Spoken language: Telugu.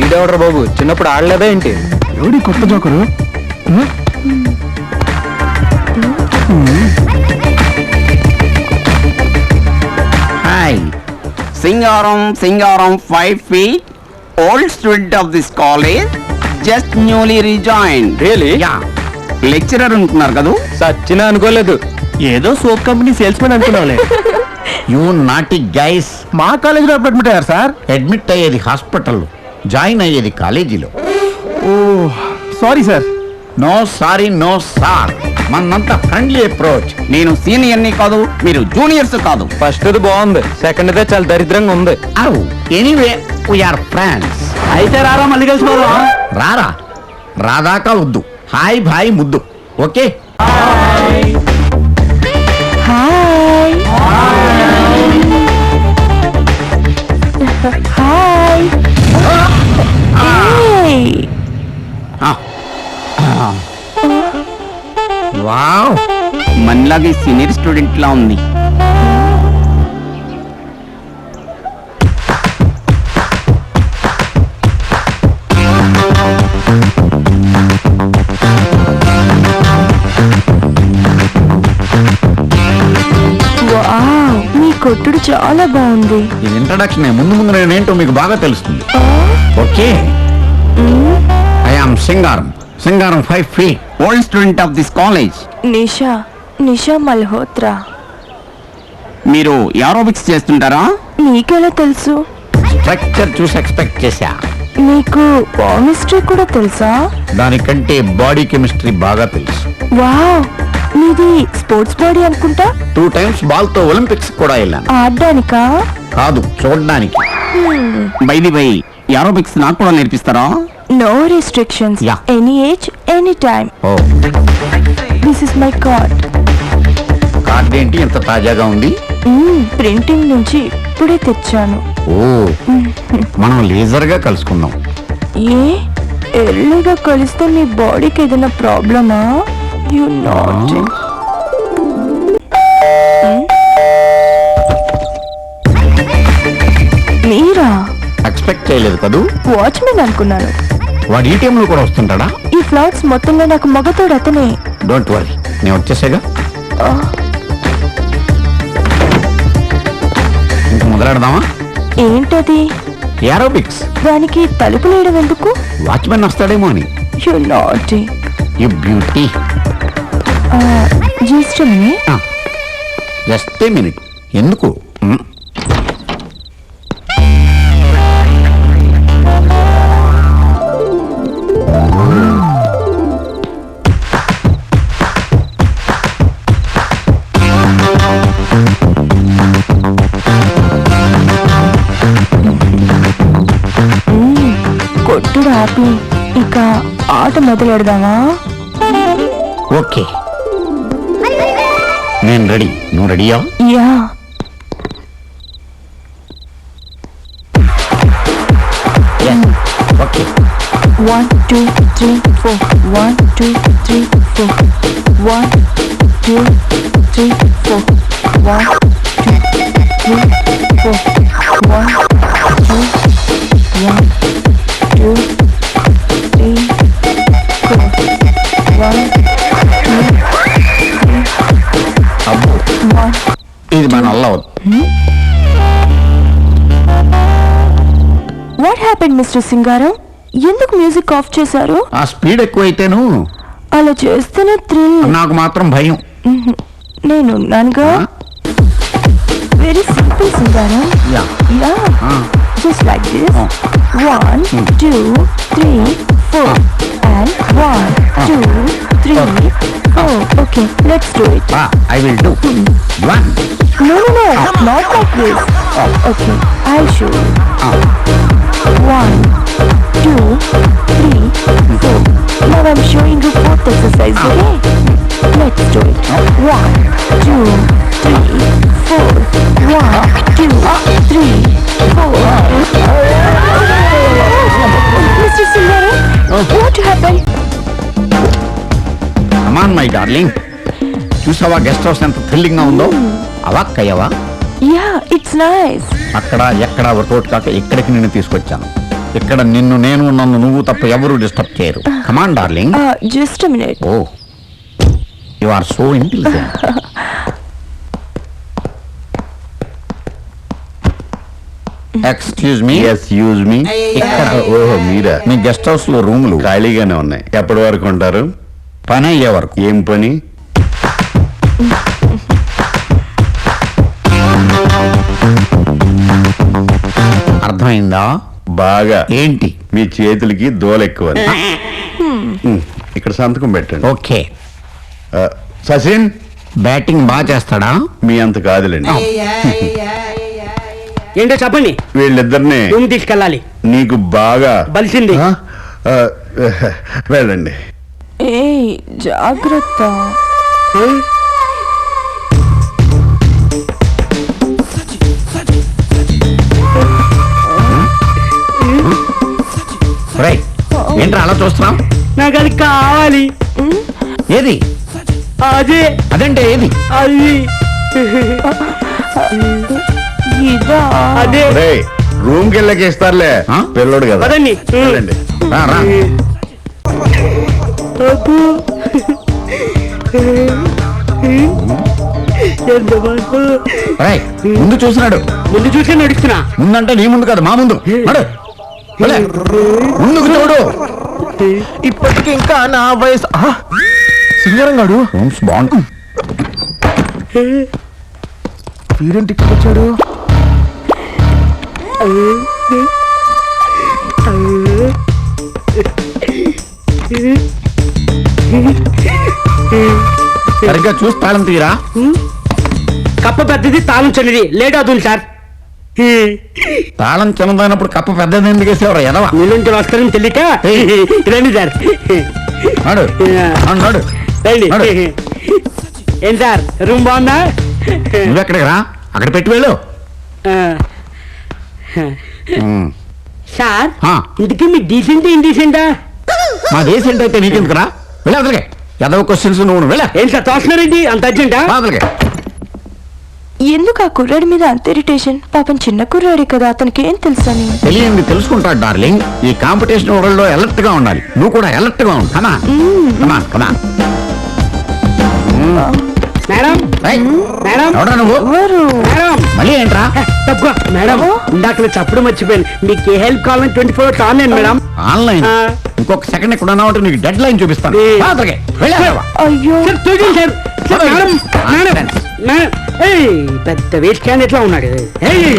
ఈడెవడ్రా బాబు, చిన్నప్పుడు ఆడలేదా ఏంటి? ఎవడి కొత్త joker? Hi, Singaram 5 feet, old student of this college, just newly rejoined. Really? Yeah. Lecturer అనుకున్నారు కదా? సచ్చినా అనుకోలేదు. ఏదో సోప్ కంపెనీ సేల్స్ మెన్ అనుకున్నావులే. You naughty guys. మా కాలేజీలో ఎప్పుడు అడ్మిట్ అయ్యారు సార్? అడ్మిట్ అయ్యేది హాస్పిటల్లో, జాయిన్ అయ్యేది కాలేజీలో. Oh sorry sir. No sorry no sir, మనంతా ఫ్రెండ్లీ అప్రోచ్. నేను సీనియర్ని కాదు, మీరు జూనియర్స్ కాదు. ఫస్ట్ అది బాగుంది, సెకండ్ దే చాలా దరిద్రంగా ఉంది. Anyway we are friends. అయితే రారా మళ్ళీ కలిసిపోదాం. రారా, రాదాకా వద్దు. హాయ్ భాయ్ ముద్దు. Okay hi hi. వావ్, మనలాగే సీనియర్ స్టూడెంట్ లా ఉంది. వావ్, మీ కొట్టుడు చాలా బాగుంది. ఇది ఇంట్రడక్షన్. ముందు ముందు నేనేంటో మీకు బాగా తెలుస్తుంది. Okay, I am Singaram 5 feet. Old student of this college. Nisha Malhotra. మీరు ఏరోబిక్స్ చేస్తుంటారా? నీకెలా తెలుసు? స్ట్రక్చర్ చూసి ఎక్స్పెక్ట్ చేశా. నీకు కెమిస్ట్రీ కూడా తెలుసా? దానికంటే బాడీ కెమిస్ట్రీ బాగా తెలుసు. వావ్, నీది స్పోర్ట్స్ బాడీ అనుకుంటా. 2 times బాల్తో ఒలింపిక్స్ కూడా వెళ్ళాను. ఆడడానికా? కాదు, చూడడానికి. బై ది బై, ఏరోబిక్స్ నాకు కూడా నేర్పిస్తారా? No restrictions. Yeah. Any age any time. Oh, this is my card. Card ఏంటి ఇంత తాజాగా ఉంది? ప్రింటింగ్ నుంచి ఇప్పుడే తెచ్చాను. ఓ, మనం లేజర్ గా కలుసుకుందాం. ఏ ఎర్లీగా కలిస్తే మీ బాడీకి ఏదైనా ప్రాబ్లమా? You not. మీరా? ఎక్స్పెక్ట్ చేయలేదు కదూ. వాచ్మెన్ అనుకున్నాను. వాడు ఈ టైంలో కూడా వస్తుంటాడా? ఈ ఫ్లాట్స్ మొత్తంలో నాకు మగతోడు అతనే. డోంట్ వరీ, నేను వచ్చేసాగా. ఇంక మొదలెడదామా? ఏంటది? ఏరోబిక్స్. దానికి తలుపులు వేయడం ఎందుకు? వాచ్మెన్ వస్తాడేమో అని. You not. You beauty. Just just a minute. ఎందుకు? కొట్టుడు ఆపి ఇక ఆట మొదలెడదామా? ఓకే, నేను రెడీ. నువ్వు రెడీయా? యా. ఓకే. 1 2 3 4 1 2 3 4 1 2 3 4 1 2 3 4 1 2 1 2 3 4 1 2 3 అబ్బో, 1. ఇది మన వల్ల అవుతుంది. వాట్ హ్యాపెండ్ మిస్టర్ సింగారం? ఎందుకు మ్యూజిక్ ఆఫ్ చేశారు? ఆ స్పీడ్ ఎక్కువైతేను అలా చేస్తేనే థ్రిల్. నాకు మాత్రం భయం. నేనున్నానుగా. Very simple Singaram. Yeah. Yeah, just like this. 1 2 3 4 and 1 2 3 4. Okay, let's do it. I will do. 1 No, not like this. Okay, I'll show you. 1 2 3 4. Now I'm showing you both exercise, okay? Let's do it. 1 2 3 4 1 2 3 4 my darling, చూసావా గెస్ట్ హౌస్ ఎంత థ్రిల్లింగ్ గా ఉందో? అవాక్కయ్యవా? Yeah, it's nice. అక్కడ ఎక్కడ ఒకటి కాక ఇక్కడికి నిన్ను తీసుకొచ్చాను. ఇక్కడ నిన్ను నేను నన్ను నువ్వు తప్ప ఎవరు డిస్టర్బ్ చేయరు. Come on darling. Just a minute. Oh, you are so intelligent. Excuse me. Use me. ఇక్కడ ఓహో మీరా? మీ గెస్ట్ హౌస్ లో రూములు ఖాళీగానే ఉన్నాయి. ఎప్పటి వరకు ఉంటారు? పని అయ్యే వరకు. ఏం పని? అర్థమైందా? బాగా. ఏంటి? మీ చేతులకి దోలెక్కువ. ఇక్కడ సంతకం పెట్టండి. ఓకే. సచిన్ బ్యాటింగ్ బాగా చేస్తాడా? మీ అంత కాదులేండి. ఏంటో చెప్పండి. వీళ్ళిద్దరిని రూమ్ తీసుకెళ్ళాలి. నీకు బాగా బలిసింది. ఆ? ఆ, వెళ్ళండి. Hey, జాగ్రత్త. రైట్. ఏంట్రా అలా చూస్తున్నావు? నాకు అది కావాలి. ఏది? అదే అదంటే ఏది? అది ఇదా? అదే. రూమ్ కి వెళ్ళకి ఇస్తారులే. ఆ? పిల్లోడు కదా. పదండి. వెళ్ళండి. రా, రా. అబ్బో. ఎంత బాగు. రైట్. ముందు చూసినాడు. ముందు చూసి నడుస్తున్నా. ముందంటే నీ ముందు కాదు, మా ముందు. నడు. వెళ్ళే. ముందుకు చూడు. ఇప్పటికి ఇంకా నా వయసు. సింగరం గాడు రూమ్స్ బాగుంది. వీరేంటి ఇక్కడ వచ్చాడు? సరిగ్గా చూసి తాళం తీరా. కప్ప పెద్దది తాళం చెల్లిది లేట్ అవుతుంది సార్. తాళం చిన్నదైనప్పుడు కప్ప పెద్దది ఎందుకు వేసేవారు ఎదవా? నీళ్ళుంచి వస్తారని తెలియక రండి సార్. నడు. నడు. రండి. నడు. ఏం సార్ రూమ్ బాగుందా? నువ్వెక్కడికి రా, అక్కడ పెట్టి వెళ్ళు. ఉమ్. సార్ ఆ. ఇంటికి మీ డీసెంట్ ఇండీసెంటా? మా దేశం అయితే నీకెందుకు రా? వెళ్ళి అదలకే. ఎదవ క్వశ్చన్స్ నువ్వు వెళ్ళా. ఏం సార్ తోస్తున్నారేంటి అంత అర్జెంటా? అదలకే. ఎందుకు ఆ కుర్రాడి మీద అంత ఇరిటేషన్? పాపం చిన్న కుర్రాడే కదా, అతనికి ఏం తెలుసని. తెలియంది తెలుసుకుంటాడు డార్లింగ్. ఈ కాంపిటీషన్ వరల్డ్ లో అలర్ట్ గా ఉండాలి. నువ్వు కూడా అలర్ట్ గా ఉండు. కమా కమా కమా. మేడం మేడం ఎవడా నువ్వు? ఎవరు? మేడం మళ్ళీ ఏంట్రా? తక్కువ మేడం ఇందాక నేను చెప్పడం మర్చిపోయాను. మీకు ఏ హెల్ప్ కావాలని 24 hours ఆన్లైన్ మేడం. ఆన్లైన్. ఆ. ఇంకొక సెకండ్ ఇక్కడ ఉన్నావు నీకు డెడ్ లైన్ చూపిస్తాను. ఏ. అదలకే. వెళ్ళి అదలవా. అయ్యో, సార్ చూడండి sir. Sir madam madam madam ఏయ్, పెద్ద వేస్ట్ క్యాండిడేట్ లా ఉన్నాడు. ఏయ్